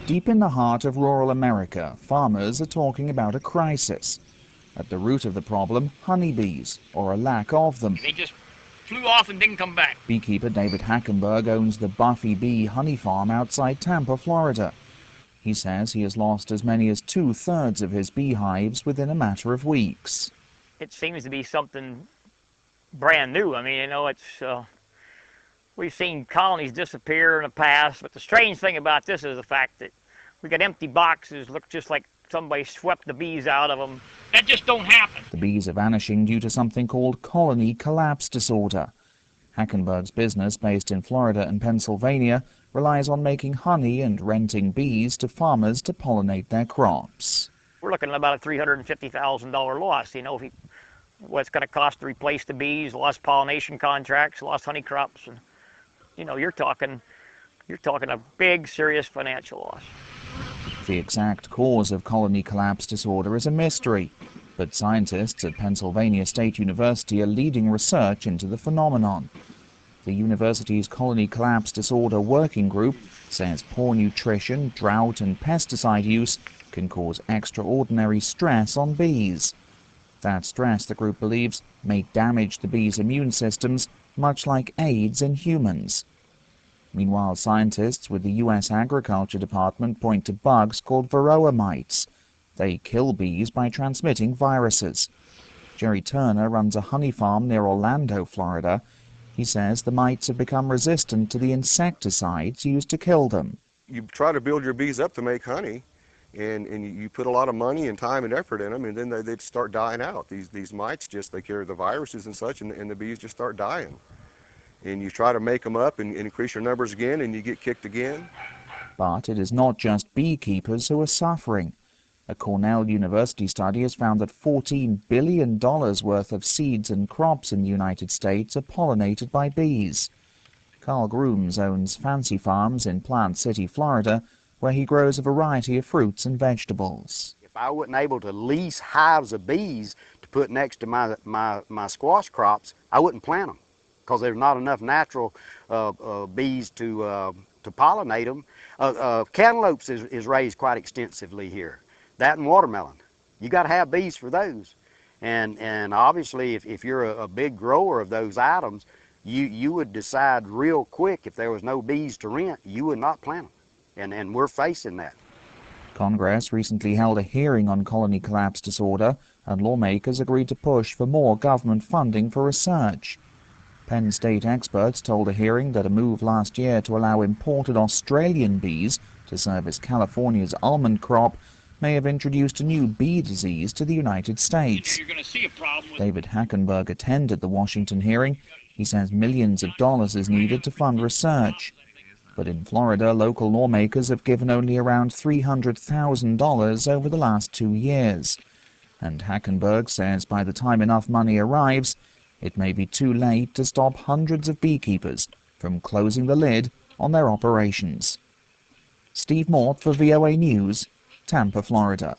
Deep in the heart of rural America, farmers are talking about a crisis. At the root of the problem, honeybees, or a lack of them. They just flew off and didn't come back. Beekeeper David Hackenberg owns the Buffy Bee honey farm outside Tampa, Florida. He says he has lost as many as 2/3 of his beehives within a matter of weeks. It seems to be something brand new. I mean, you know, we've seen colonies disappear in the past, but the strange thing about this is the fact that we got empty boxes, look just like somebody swept the bees out of them. That just don't happen. The bees are vanishing due to something called colony collapse disorder. Hackenberg's business, based in Florida and Pennsylvania, relies on making honey and renting bees to farmers to pollinate their crops. We're looking at about a $350,000 loss. You know, what it's going to cost to replace the bees, lost pollination contracts, lost honey crops, and you know, you're talking a big, serious financial loss. The exact cause of colony collapse disorder is a mystery, but scientists at Pennsylvania State University are leading research into the phenomenon. The university's colony collapse disorder working group says poor nutrition, drought, and pesticide use can cause extraordinary stress on bees. That stress, the group believes, may damage the bees' immune systems, much like AIDS in humans. Meanwhile, scientists with the U.S. Agriculture Department point to bugs called varroa mites. They kill bees by transmitting viruses. Jerry Turner runs a honey farm near Orlando, Florida. He says the mites have become resistant to the insecticides used to kill them. You try to build your bees up to make honey, and you put a lot of money and time and effort in them, and then they'd start dying out. These mites they carry the viruses and such, and the bees just start dying. And you try to make them up and increase your numbers again, and you get kicked again. But it is not just beekeepers who are suffering. A Cornell University study has found that $14 billion worth of seeds and crops in the United States are pollinated by bees. Carl Grooms owns Fancy Farms in Plant City, Florida, where he grows a variety of fruits and vegetables. If I wasn't able to lease hives of bees to put next to my squash crops, I wouldn't plant them, because there's not enough natural bees to pollinate them. Cantaloupes is raised quite extensively here. That and watermelon. You got to have bees for those. And obviously, if you're a big grower of those items, you would decide real quick, if there was no bees to rent, you would not plant them. And we're facing that. Congress recently held a hearing on colony collapse disorder, and lawmakers agreed to push for more government funding for research. Penn State experts told a hearing that a move last year to allow imported Australian bees to service California's almond crop may have introduced a new bee disease to the United States. You're going to see a problem with David Hackenberg attended the Washington hearing. He says millions of dollars is needed to fund research. But in Florida, local lawmakers have given only around $300,000 over the last 2 years. And Hackenberg says by the time enough money arrives, it may be too late to stop hundreds of beekeepers from closing the lid on their operations. Steve Mort for VOA News, Tampa, Florida.